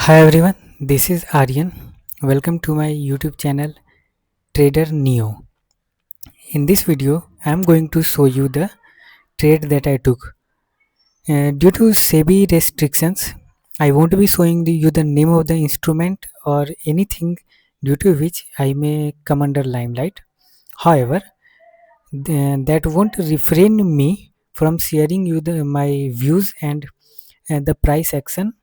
Hi everyone, this is Aryan. Welcome to my YouTube channel Trader Neo. In this video, I am going to show you the trade that I took. Due to SEBI restrictions, I won't be showing you the name of the instrument or anything due to which I may come under limelight. However, that won't refrain me from sharing you my views and the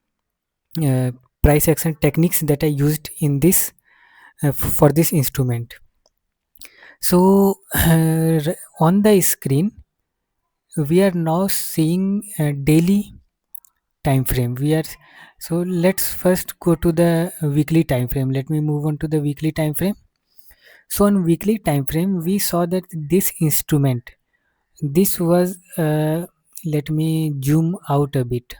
uh, price action techniques that I used in this for this instrument. So on the screen we are now seeing a daily time frame. So let's first go to the weekly time frame. Let me move on to the weekly time frame. So on weekly time frame we saw that this instrument, this was let me zoom out a bit.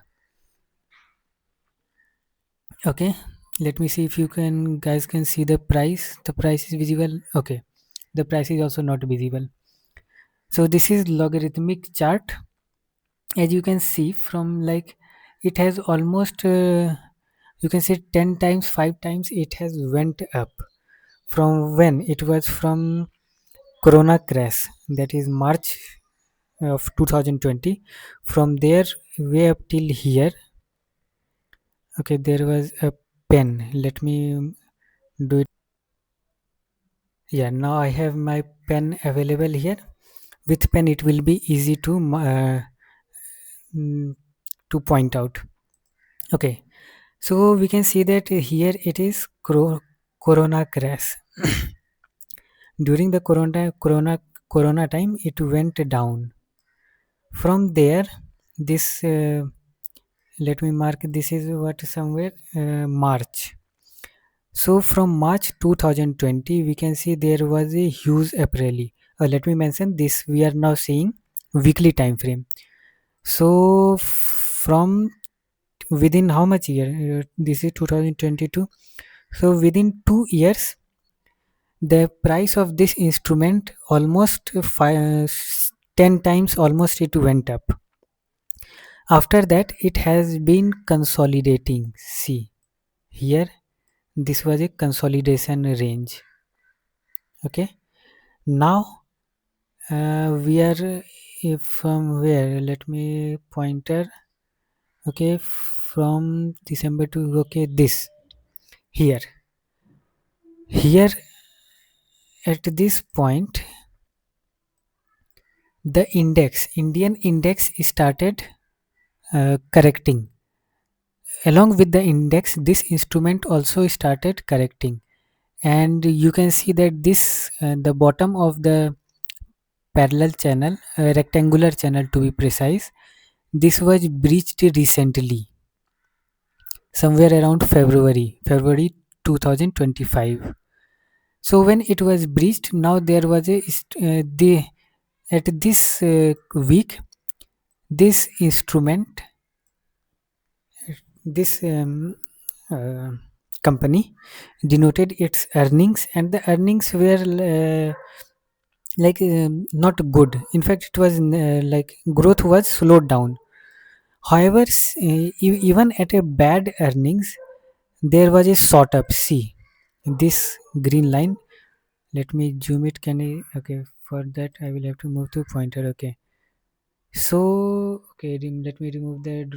Okay, let me see if you can guys can see the price. The price is visible. Okay, the price is also not visible. So this is logarithmic chart. As you can see from, like, it has almost you can say 10 times, 5 times it has went up. From when it was, from corona crash, that is March of 2020. From there way up till here. Okay, there was a pen. Let me do it. Yeah, now I have my pen available here. With pen it will be easy mm, to point out. Okay, so we can see that here it is corona crash. During the corona time it went down. From there, this let me mark, this is what, somewhere March. So from March 2020 we can see there was a huge rally. Let me mention this, we are now seeing weekly time frame. So from within how much year, this is 2022. So within 2 years the price of this instrument almost 10 times almost it went up. After that it has been consolidating. See here, this was a consolidation range. Okay, now we are from where, let me pointer. Okay, from December to, okay, this here at this point the Indian index started correcting. Along with the index this instrument also started correcting, and you can see that this the bottom of the parallel channel, rectangular channel to be precise, this was breached recently, somewhere around February 2025. So when it was breached, now there was the at this week this instrument, this uh, company denoted its earnings, and the earnings were not good. In fact it was like growth was slowed down. However, even at a bad earnings there was a sort up. See this green line, let me zoom it. Can I? Okay, for that I will have to move to pointer. Okay, so okay, let me remove the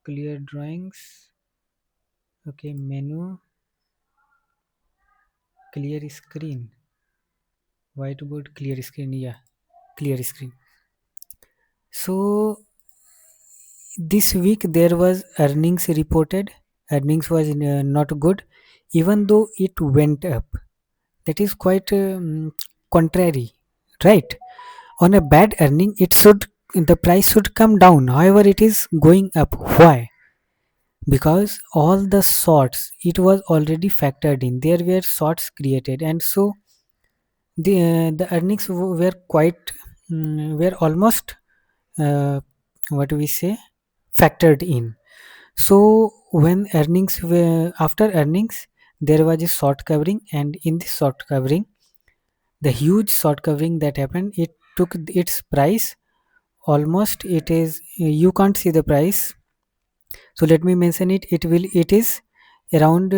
clear drawings. Okay, menu, clear screen, whiteboard, clear screen. Yeah, clear screen. So this week there was earnings reported. Earnings was not good, even though it went up. That is quite contrary, right? On a bad earning it should, the price should come down. However, it is going up. Why? Because all the sorts, it was already factored in, there were sorts created, and so the earnings were quite were almost what we say, factored in. So when earnings were, after earnings there was a short covering, and in this short covering, the huge short covering that happened, it took its price almost, it is, you can't see the price, so let me mention it. It is around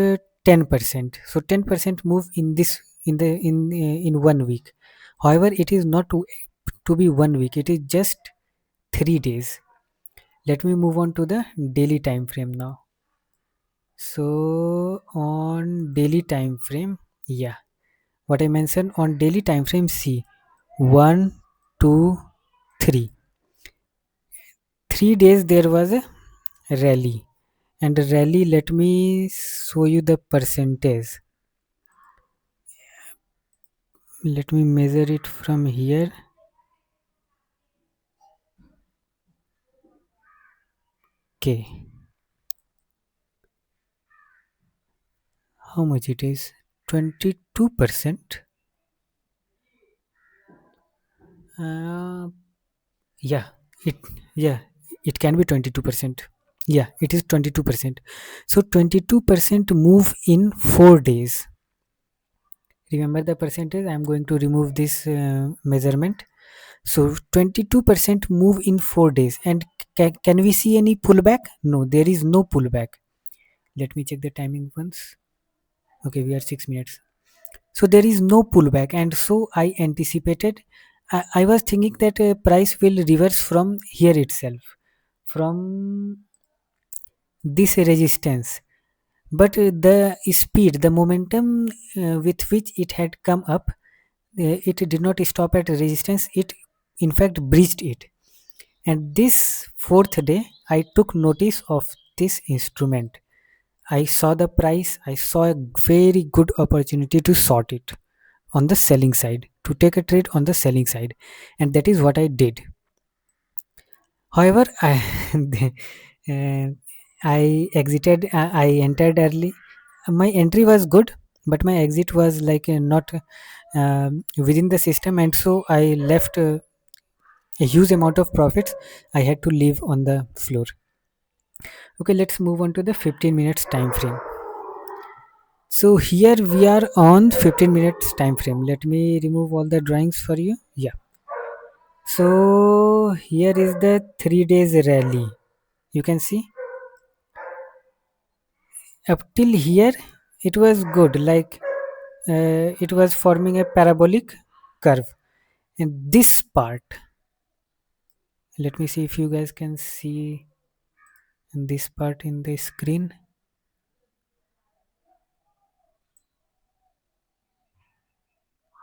10%. So 10% move in this in 1 week. However, it is not to be 1 week. It is just 3 days. Let me move on to the daily time frame now. So on daily time frame, yeah, what I mentioned on daily time frame, see, one, two, three. 3 days there was a rally, and the rally. Let me show you the percentage. Let me measure it from here. Okay, how much it is? 22%. Uh, yeah, it yeah it can be 22%. Yeah, it is 22%. So 22% move in 4 days. Remember the percentage. I'm going to remove this measurement. So 22% move in 4 days. And can we see any pullback? No, there is no pullback. Let me check the timing once. Okay, we are 6 minutes. So there is no pullback, and so I anticipated. I was thinking that price will reverse from here itself, from this resistance. But the speed, the momentum with which it had come up, it did not stop at resistance. It in fact breached it. And this fourth day, I took notice of this instrument. I saw the price. I saw a very good opportunity to sort it on the selling side, to take a trade on the selling side, and that is what I did. However, uh, I exited. I entered early. My entry was good, but my exit was like not within the system, and so I left a huge amount of profits. I had to leave on the floor. Okay, let's move on to the 15 minutes time frame. So here we are on 15 minutes time frame. Let me remove all the drawings for you. Yeah. So here is the 3 days rally. You can see up till here it was good. Like it was forming a parabolic curve. And this part, let me see if you guys can see this part in the screen.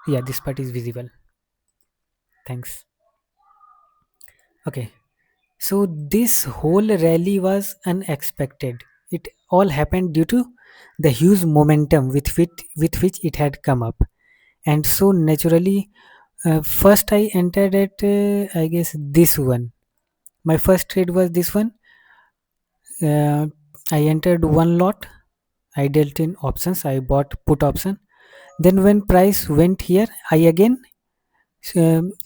Yeah, this part is visible. Thanks. Okay. So this whole rally was unexpected. It all happened due to the huge momentum with which it had come up. And so naturally, first I entered at I guess this one. My first trade was this one. I entered one lot. I dealt in options. I bought put option. Then when price went here, I again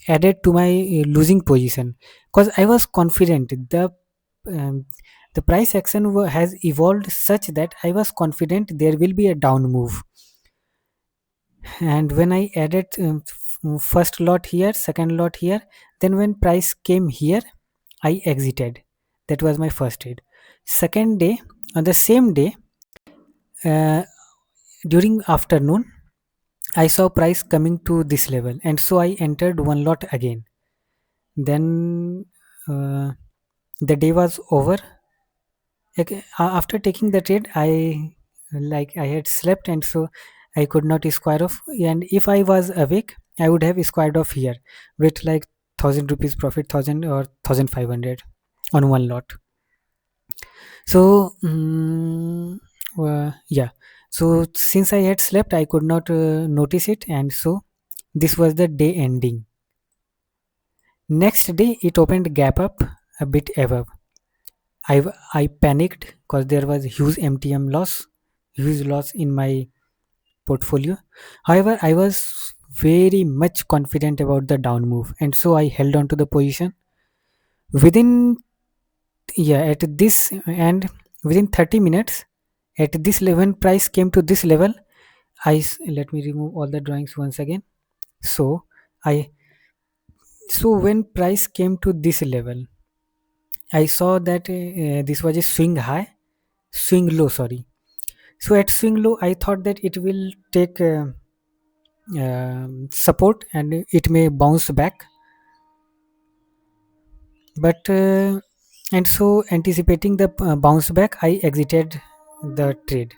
added to my losing position, because I was confident um, the price action has evolved such that I was confident there will be a down move. And when I added first lot here, second lot here, then when price came here, I exited. That was my first trade. Second day, on the same day, uh, during afternoon, I saw price coming to this level, and so I entered one lot again. Then the day was over. Okay, after taking the trade, I had slept, and so I could not square off. And if I was awake, I would have squared off here with like 1,000 rupees profit, 1,000 or 1,500 on one lot. So yeah. So since I had slept, I could not notice it, and so this was the day ending. Next day, it opened gap up a bit above. I panicked because there was huge MTM loss, huge loss in my portfolio. However, I was very much confident about the down move, and so I held on to the position. Within at this, and within 30 minutes, at this level, when price came to this level, let me remove all the drawings once again. So I when price came to this level, I saw that this was a swing high, swing low, sorry. So at swing low I thought that it will take support and it may bounce back, but and so anticipating the bounce back I exited the trade.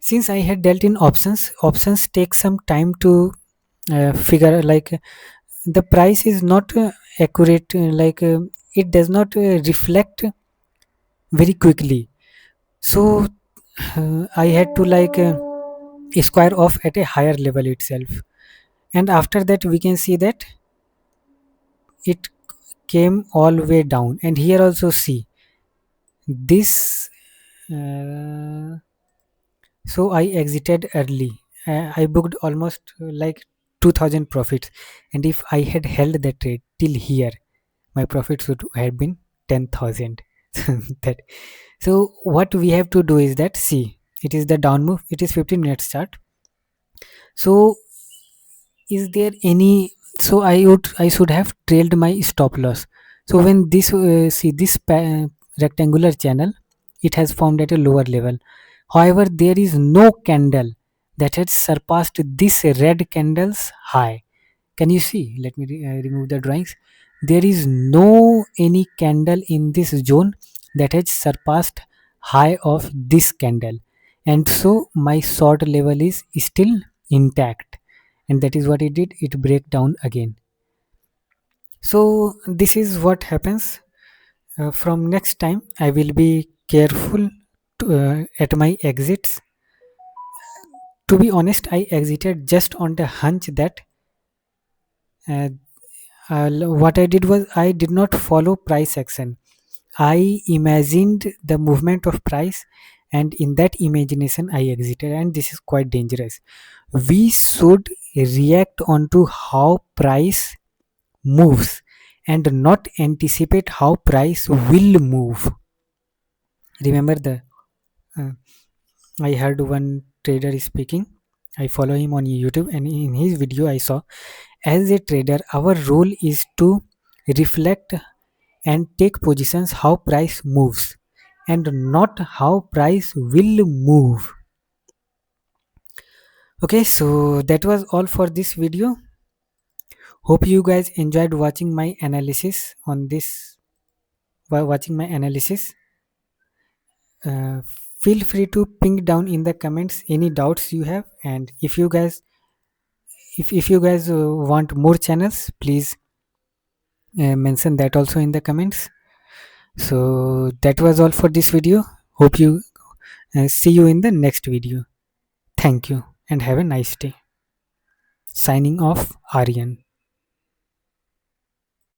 Since I had dealt in options take some time to figure, like the price is not accurate, it does not reflect very quickly. So I had to square off at a higher level itself, and after that we can see that it came all way down, and here also see this. uh, so I exited early. I booked almost 2000 profits, and if I had held the trade till here my profits would have been 10,000. That, so what we have to do is that, see, it is the down move, it is 15 minutes chart. So is there any, so I should have trailed my stop loss. So when this see this rectangular channel, it has formed at a lower level. However, there is no candle that has surpassed this red candle's high. Can you see? Let me remove the drawings. There is no any candle in this zone that has surpassed high of this candle, and so my short level is still intact, and that is what it did, it break down again. So this is what happens. From next time I will be careful at my exits. To be honest, I exited just on the hunch that uh, what I did was I did not follow price action. I imagined the movement of price, and in that imagination I exited, and this is quite dangerous. We should react onto how price moves and not anticipate how price will move. Remember the uh, I heard one trader speaking. I follow him on YouTube, and in his video I saw, as a trader our role is to reflect and take positions how price moves and not how price will move. Okay, so that was all for this video. Hope you guys enjoyed watching my analysis on this, while watching my analysis. uh, Feel free to ping down in the comments any doubts you have, and if you guys want more channels, please mention that also in the comments. So that was all for this video. Hope you see you in the next video. Thank you and have a nice day. Signing off, Aryan.